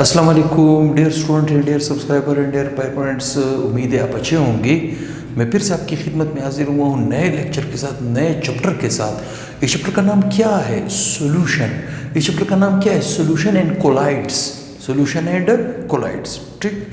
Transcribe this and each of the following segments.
अस्सलाम वालेकुम dear student and dear subscriber and dear parents. उम्मीद है आप अच्छे होंगे। मैं फिर से आपकी खिदमत में हाजिर हुआ हूँ नए लेक्चर के साथ, नए चैप्टर के साथ। इस चैप्टर का नाम क्या है? सोल्यूशन। इस चैप्टर का नाम क्या है? Solution and colloids. Solution and colloids. ठीक,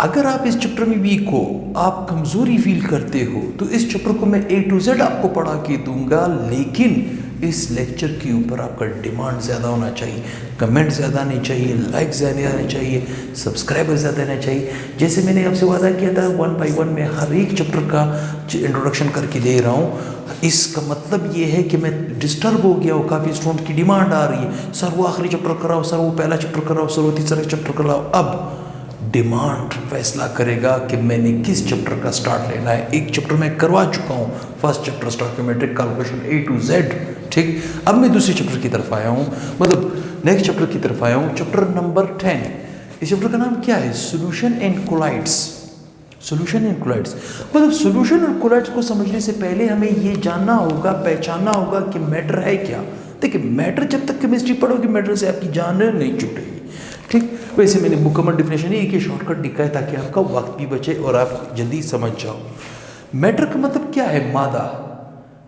अगर आप इस चैप्टर में वीक हो, आप कमज़ोरी फील करते हो, तो इस चैप्टर को मैं A to Z आपको पढ़ा के दूंगा, लेकिन इस लेक्चर के ऊपर आपका डिमांड ज़्यादा होना चाहिए, कमेंट ज़्यादा आने चाहिए, लाइक ज़्यादा आने चाहिए, सब्सक्राइबर ज़्यादा आने चाहिए। जैसे मैंने आपसे वादा किया था 1 by 1 में हर एक चैप्टर का इंट्रोडक्शन करके दे रहा हूँ। इसका मतलब ये है कि मैं डिस्टर्ब हो गया हूँ, काफ़ी स्टूडेंट की डिमांड आ रही है, सर वो आखिरी चैप्टर कराओ, सर वो पहला चैप्टर कराओ, सर वो तीसरा चैप्टर कराओ। अब डिमांड फैसला करेगा कि मैंने किस चैप्टर का स्टार्ट लेना है। एक चैप्टर मैं करवा चुका हूँ, first chapter stoichiometric calculation A to Z। ठीक, अब मैं दूसरे चैप्टर की तरफ आया हूँ, मतलब नेक्स्ट चैप्टर की तरफ आया हूँ, चैप्टर नंबर 10। इस चैप्टर का नाम क्या है? Solution and colloids. Solution and colloids मतलब सोल्यूशन और कोलाइड्स को समझने से पहले हमें ये जानना होगा, पहचानना होगा कि मैटर है क्या। देखिए, मैटर जब तक केमिस्ट्री पढ़ोगे, मैटर से आपकी जान नहीं छूटेगी। ठीक, वैसे मैंने मुकम्मल डिफिनेशन एक ही शॉर्टकट दिखा है ताकि आपका वक्त भी बचे और आप जल्दी समझ जाओ। मैटर का मतलब क्या है? मादा।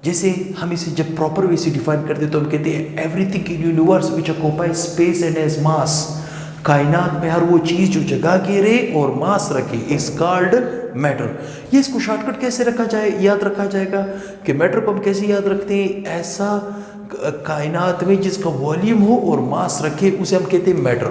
जैसे हम इसे जब प्रॉपर वे से डिफाइन करते तो हम कहते हैं everything in universe which occupies space and has मास। कायनात में हर वो चीज़ जो जगह घेरे और मास रखे इज कॉल्ड मैटर। ये इसको शॉर्टकट कैसे रखा जाए, याद रखा जाएगा कि मैटर को हम कैसे याद रखते हैं? ऐसा कायनात में जिसका वॉल्यूम हो और मास रखे, उसे हम कहते हैं मैटर।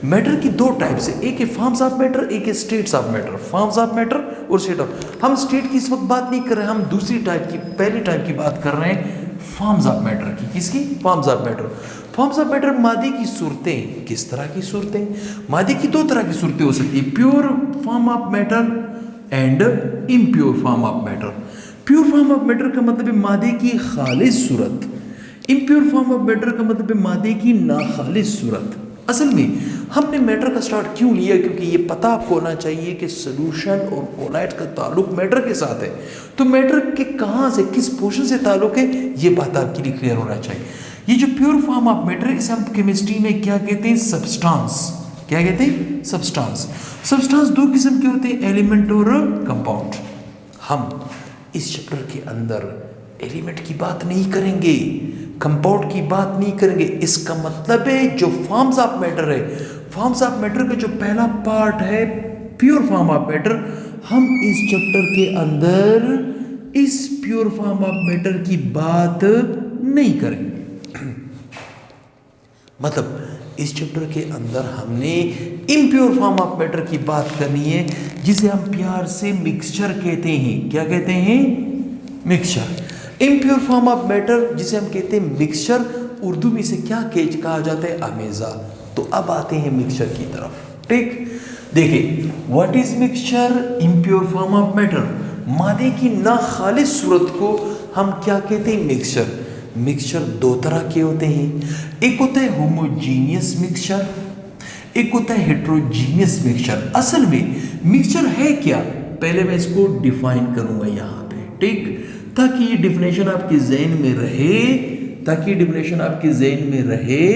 मैटर की दो टाइप्स है, एक है फॉर्म्स ऑफ मैटर, एक है states of matter. Forms of matter और स्टेट ऑफ। हम स्टेट की इस वक्त बात नहीं कर रहे हैं, हम दूसरी टाइप की, पहली टाइप की बात कर रहे हैं, फॉर्म्स ऑफ मैटर की। किसकी? Forms of matter. Forms of matter मादे की सूरतें। किस तरह की सूरतें? मादे की दो तरह की सूरतें हो सकती है, pure form of matter and impure form of matter. Pure form of matter का मतलब है मादे की खालिस सूरत। इम्प्योर फॉर्म ऑफ मैटर का मतलब है मादे की नाखालिस सूरत। असल में हमने मैटर का स्टार्ट क्यों लिया? क्योंकि ये पता आपको होना चाहिए कि सोल्यूशन और कोलाइड का ताल्लुक मैटर के साथ है। तो मैटर के कहाँ से, किस पोर्शन से ताल्लुक है, ये बात आपके लिए क्लियर होना चाहिए। ये जो प्योर फॉर्म ऑफ मैटर है, इसे हम केमिस्ट्री में क्या कहते हैं? सब्सटेंस। क्या कहते हैं? सब्सटेंस। सब्सटेंस दो किस्म के होते हैं, एलिमेंट और कंपाउंड। हम इस चैप्टर के अंदर एलिमेंट की बात नहीं करेंगे, कंपाउंड की बात नहीं करेंगे। इसका मतलब है जो फॉर्म्स ऑफ मैटर है, फॉर्म्स ऑफ मैटर का जो पहला पार्ट है प्योर फॉर्म ऑफ मैटर, हम इस चैप्टर के अंदर इस प्योर फॉर्म ऑफ मैटर की बात नहीं करेंगे। मतलब इस चैप्टर के अंदर हमने इम्प्योर फॉर्म ऑफ मैटर की बात करनी है, जिसे हम प्यार से मिक्सचर कहते हैं। क्या कहते हैं? Mixture. Impure form of matter जिसे हम कहते हैं मिक्सचर, उर्दू में इसे क्या कहा जाता है? अमेज़ा। तो अब आते हैं मिक्सचर की तरफ। ठीक, देखिए, what is mixture? Impure form of matter, मादे की ना खालिस सूरत को हम क्या कहते हैं? मिक्सचर। मिक्सचर दो तरह के होते हैं, एक होता है होमोजीनियस मिक्सचर, एक होता है हेट्रोजीनियस मिक्सचर। असल में मिक्सचर है क्या, पहले मैं इसको डिफाइन करूंगा यहाँ पे। ठीक, ताकि ये डिफिनेशन आपके जहन में रहे, ताकि डिफिनेशन आपके जहन में रहे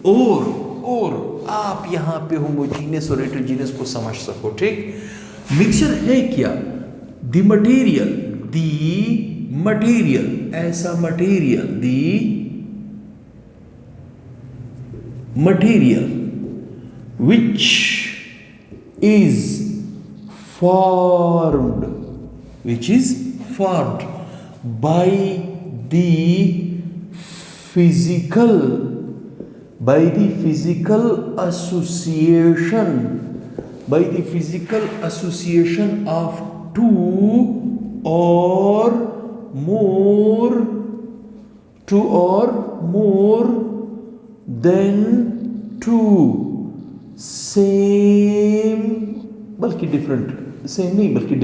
और आप यहाँ पे होमोजीनियस और हेट्रोजीनियस को समझ सको। ठीक, मिक्सचर है क्या? द मटेरियल, ऐसा material, material which is formed by the physical association of two or more than two same, बल्कि डिफरेंट, सेम नहीं बल्कि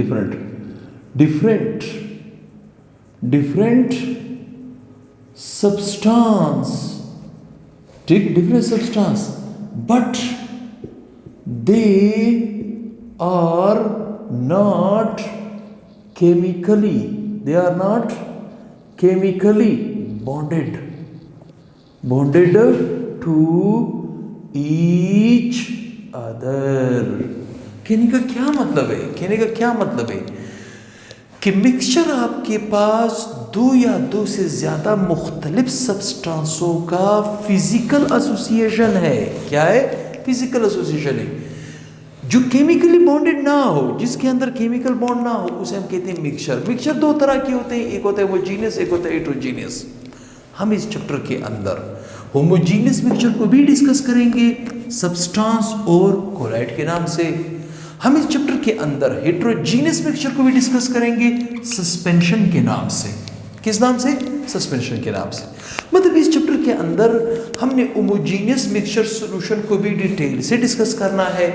डिफरेंट सब्सटेंस। ठीक, different substance, but they are not chemically bonded to each other. कहने का क्या मतलब है? कहने का क्या मतलब है कि मिक्सचर आपके पास दो या दो से ज्यादा मुख्तलिफ सब्सटेंसों का फिजिकल एसोसिएशन है। क्या है? फिजिकल एसोसिएशन है जो केमिकली बॉन्डेड ना हो, जिसके अंदर केमिकल बॉन्ड ना हो, उसे हम कहते हैं मिक्सचर। मिक्सचर दो तरह के होते हैं, एक होता है होमोजीनियस, एक होता है हेटेरोजीनियस। हम इस चैप्टर के अंदर होमोजीनियस मिक्सचर को भी डिस्कस करेंगे सब्सटेंस और कोलाइड के नाम से। हम इस चैप्टर के अंदर हेटेरोजीनियस मिक्सचर को भी डिस्कस करेंगे सस्पेंशन के नाम से। किस नाम से? सस्पेंशन के नाम से। मतलब इस चैप्टर के अंदर हमने होमोजीनियस मिक्सचर सॉल्यूशन को भी डिटेल से डिस्कस करना है,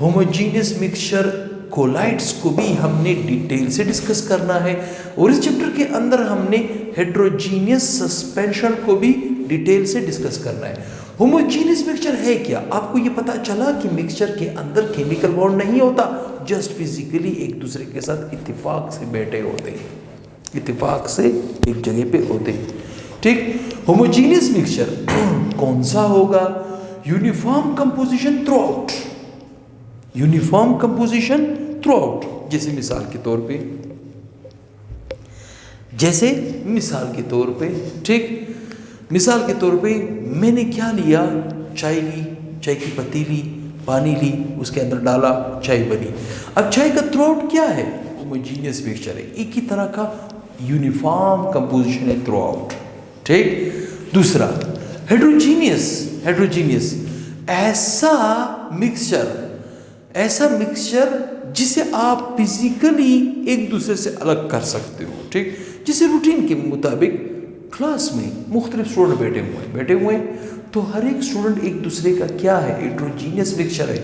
होमोजीनियस मिक्सचर कोलाइड्स को भी हमने डिटेल से डिस्कस करना है, और इस चैप्टर के अंदर हमने हेटेरोजीनियस सस्पेंशन को भी डिटेल से डिस्कस करना है। होमोजीनियस मिक्सचर है क्या? आपको ये पता चला कि मिक्सचर के अंदर केमिकल बॉन्ड नहीं होता, जस्ट फिजिकली एक दूसरे के साथ इत्तेफाक से बैठे होते हैं, इत्तेफाक से एक जगह पे होते हैं। ठीक, होमोजीनियस मिक्सचर कौन सा होगा? Uniform composition through out, uniform composition through out. जैसे मिसाल के तौर पे, ठीक, मिसाल के तौर पे मैंने क्या लिया? चाय ली, चाय की पत्ती ली, पानी ली, उसके अंदर डाला, चाय बनी। अब चाय का थ्रू आउट क्या है? होमोजीनियस मिक्सचर है, एक ही तरह का यूनिफॉर्म कंपोजिशन है थ्रू आउट। ठीक, दूसरा हेटेरोजीनियस। हेटेरोजीनियस ऐसा मिक्सचर जिसे आप फिजिकली एक दूसरे से अलग कर सकते हो। ठीक, जिसे रूटीन के मुताबिक क्लास में मुख्तलिफ स्टूडेंट बैठे हुए हैं, तो हर एक स्टूडेंट एक दूसरे का क्या है? हेटेरोजीनियस मिक्सचर है,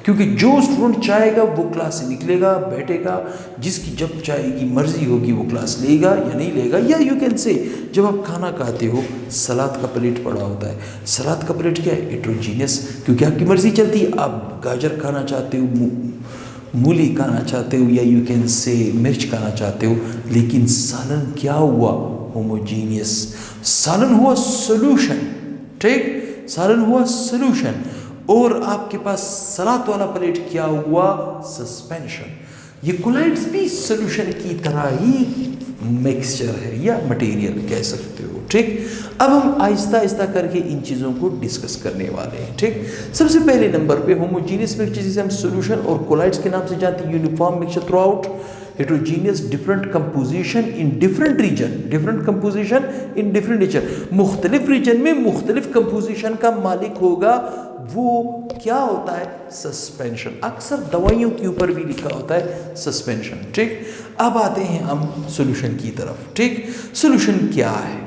क्योंकि जो स्टूडेंट चाहेगा वो क्लास से निकलेगा, बैठेगा, जिसकी जब चाहे की मर्जी होगी वो क्लास लेगा या नहीं लेगा। या यू कैन से, जब आप खाना खाते हो, सलाद का प्लेट पड़ा होता है, सलाद का प्लेट क्या है? हेटेरोजीनियस, क्योंकि आपकी मर्जी चलती है, आप गाजर खाना चाहते हो, मूली खाना चाहते हो, या यू कैन से मिर्च खाना चाहते हो। लेकिन सालन क्या हुआ? होमोजीनियस। सालन हुआ सॉल्यूशन। ठीक, सालन हुआ सॉल्यूशन, और आपके पास सलाद वाला प्लेट क्या हुआ? सस्पेंशन। ये कोलाइड्स भी सॉल्यूशन की तरह ही मिक्सचर है या मटेरियल कह सकते हो। ठीक, अब हम आहिस्ता आहिस्ता करके इन चीज़ों को डिस्कस करने वाले हैं। ठीक, सबसे पहले नंबर पे होमोजीनियस मिक्सचर जिसे हम सॉल्यूशन और कोलाइड्स के नाम से जानते हैं, uniform mixture through out, heterogeneous different composition in different region, different composition in different region। मुख्तलिफ रीजन में मुख्तलिफ कंपोजिशन का मालिक होगा, वो क्या होता है? सस्पेंशन। अक्सर दवाइयों के ऊपर भी लिखा होता है सस्पेंशन। ठीक, अब आते हैं हम सॉल्यूशन की तरफ। ठीक, सॉल्यूशन क्या है?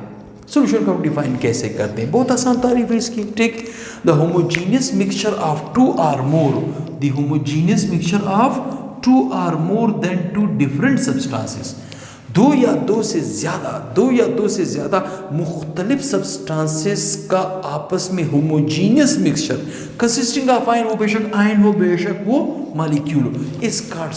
सॉल्यूशन को हम डिफाइन कैसे करते हैं? बहुत आसान तारीफ है इसकी। ठीक, the homogeneous mixture of two or more, the homogeneous mixture of two or more than two different substances. दो या दो से ज्यादा मुख्तलिफ सब्सटेंसेस का आपस में homogeneous mixture consisting of ion, वो बेशक आयन हो, बेशक वो मॉलिक्यूल हो, is called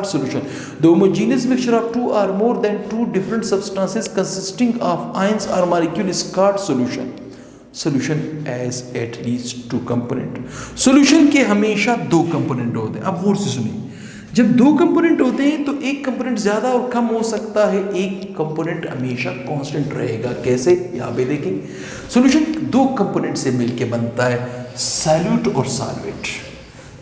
solution. The homogeneous mixture of two or more than two different substances consisting of ions और molecule is called solution. Solution has at least two component. Solution के हमेशा दो कंपोनेंट होते हैं। अब गौर से सुनिए, जब दो कंपोनेंट होते हैं तो एक कंपोनेंट ज्यादा और कम हो सकता है, एक कंपोनेंट हमेशा कांस्टेंट रहेगा। कैसे? यहाँ पे देखिए, सॉल्यूशन दो कंपोनेंट से मिलके बनता है, सॉल्यूट और सॉल्वेंट।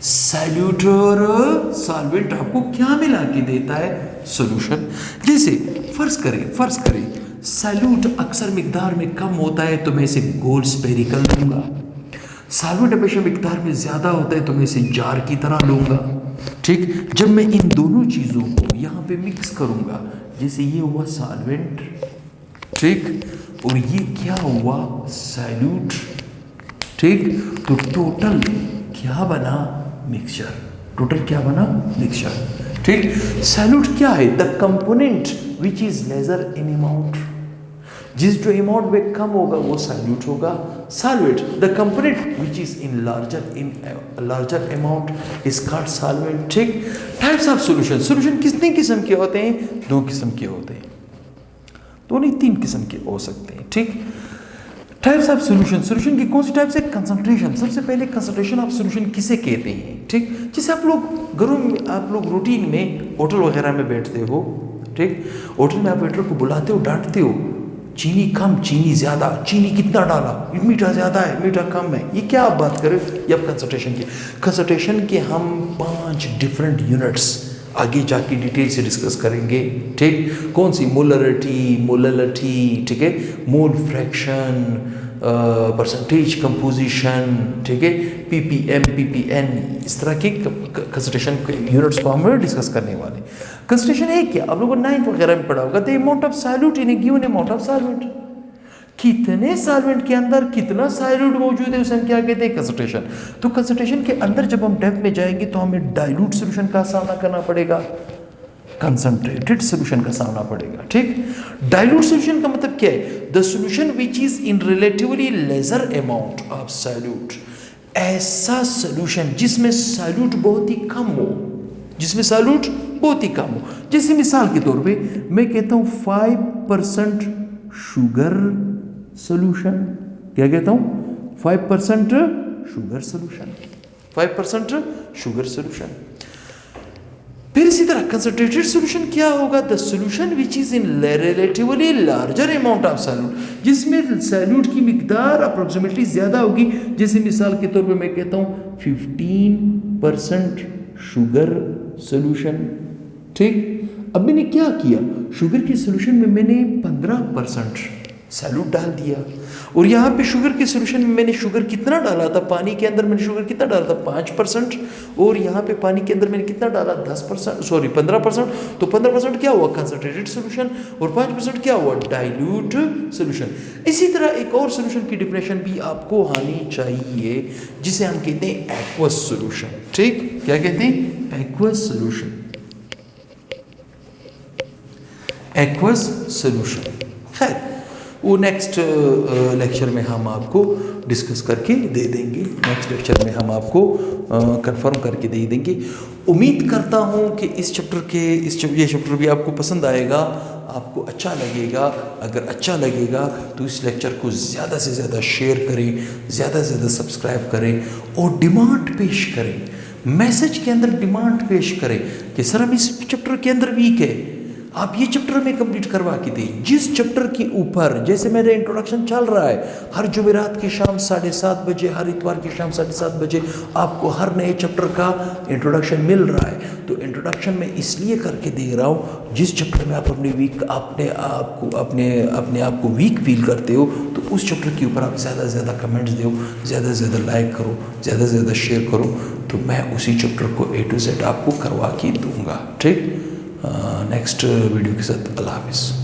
सॉल्यूट और सॉल्वेंट आपको क्या मिला के देता है? सॉल्यूशन। जैसे फर्ज करें सॉल्यूट अक्सर मिकदार में कम होता है तो मैं इसे गोल स्पेरिकल लूंगा, सॉल्वेंट हमेशा मिकदार में ज्यादा होता है तो मैं इसे जार की तरह लूंगा। ठीक, जब मैं इन दोनों चीजों को यहाँ पे मिक्स करूंगा, जैसे ये हुआ सॉल्वेंट, ठीक, और ये क्या हुआ? सॉल्यूट। ठीक, तो टोटल क्या बना? मिक्सचर। ठीक, सॉल्यूट क्या है? The component which is lesser in amount, जिस जो अमाउंट में कम होगा वो सॉल्यूट होगा। Solvent, the component which is in larger amount is called solvent. ठीक, टाइप्स ऑफ सॉल्यूशन कितने किस्म के होते हैं? दो किस्म के होते हैं, दो नहीं तीन किस्म के हो सकते हैं। ठीक, टाइप्स ऑफ सोल्यूशन, सोल्यूशन की कौन सी टाइप्स है? कंसंट्रेशन। सबसे पहले कंसंट्रेशन ऑफ सोल्यूशन किसे कहते हैं? ठीक, जैसे आप लोग घरों में, आप लोग रूटीन में होटल वगैरह में बैठते हो, ठीक, होटल में आप वेटर को बुलाते हो, डांटते हो, चीनी कम, चीनी ज़्यादा, चीनी कितना डाला, मीठा ज़्यादा है, मीठा कम है, ये क्या आप बात करें? ये आप कंसंट्रेशन की, कंसंट्रेशन के हम 5 डिफरेंट यूनिट्स आगे जाके डिटेल से डिस्कस करेंगे। ठीक, कौन सी? मोलरिटी, ठीक है, मोल फ्रैक्शन, परसेंटेज कंपोजिशन, ठीक है, ppm, ppn, इस तरह के कंसंट्रेशन यूनिट्स को हम डिस्कस करने वाले। कंसंट्रेशन है क्या? आप लोगों को 9th वगैरह में पढ़ा होगा, the amount of solute in A given amount of solvent. कितने सॉल्वेंट के अंदर कितना सॉल्यूट मौजूद है उसे हम क्या कहते हैं? कंसंट्रेशन। तो कंसंट्रेशन के अंदर जब हम डेप्थ में जाएंगे तो हमें डाइल्यूट सॉल्यूशन का सामना करना पड़ेगा, कंसंट्रेटेड सॉल्यूशन का सामना पड़ेगा। ठीक, डाइल्यूट सॉल्यूशन का मतलब क्या है? The solution which is in relatively lesser amount of solute, ऐसा सॉल्यूशन जिसमें सॉल्यूट बहुत ही कम हो, जिसमें सॉल्यूट बहुत ही कम हो। जैसे मिसाल के तौर पे मैं कहता हूं 5% शुगर सॉल्यूशन, क्या कहता हूं? 5% शुगर सॉल्यूशन, 5% शुगर सॉल्यूशन। फिर इसी तरह कंसंट्रेटेड सॉल्यूशन क्या होगा? The solution which is in relatively larger amount of solute, जिसमें सॉल्यूट की मिकदार अप्रोक्सीमेटली ज्यादा होगी। जैसे मिसाल के तौर पे मैं कहता हूं 15% शुगर सॉल्यूशन। ठीक, अब मैंने क्या किया? शुगर के सॉल्यूशन में मैंने 15% सॉल्यूट डाल दिया, और यहाँ पे शुगर के सॉल्यूशन में मैंने शुगर कितना डाला था? पानी के अंदर मैंने शुगर कितना डाला था? 5%, और यहाँ पे पानी के अंदर मैंने कितना डाला? 15%। तो 15% क्या हुआ? कंसंट्रेटेड सॉल्यूशन, और 5% क्या हुआ? Dilute solution. इसी तरह एक और सॉल्यूशन की डिफिनेशन भी आपको आनी चाहिए, जिसे हम कहते हैं एक्वस सॉल्यूशन। ठीक, क्या कहते हैं? Aqueous solution, aqueous solution. खैर, वो नेक्स्ट लेक्चर में हम आपको डिस्कस करके दे देंगे, नेक्स्ट लेक्चर में हम आपको कंफर्म करके दे देंगे। उम्मीद करता हूँ कि इस चैप्टर के ये चैप्टर भी आपको पसंद आएगा, आपको अच्छा लगेगा। अगर अच्छा लगेगा तो इस लेक्चर को ज़्यादा से ज़्यादा शेयर करें, ज़्यादा से ज़्यादा सब्सक्राइब करें, और डिमांड पेश करें, मैसेज के अंदर डिमांड पेश करें कि सर हम इस चैप्टर के अंदर वीक है, आप ये चैप्टर में कंप्लीट करवा के दें। जिस चैप्टर के ऊपर, जैसे मेरा इंट्रोडक्शन चल रहा है, हर जुमेरात की शाम 7:30 बजे, हर इतवार की शाम 7:30 बजे आपको हर नए चैप्टर का इंट्रोडक्शन मिल रहा है। तो इंट्रोडक्शन मैं इसलिए करके दे रहा हूँ, जिस चैप्टर में आप अपने आप को वीक फील करते हो, तो उस चैप्टर के ऊपर आप ज़्यादा से ज़्यादा कमेंट्स दो, ज़्यादा से ज़्यादा लाइक करो, ज़्यादा से ज़्यादा शेयर करो, तो मैं उसी चैप्टर को A to Z आपको करवा के दूँगा। ठीक, नेक्स्ट वीडियो के साथ अल्लाह हाफिज़।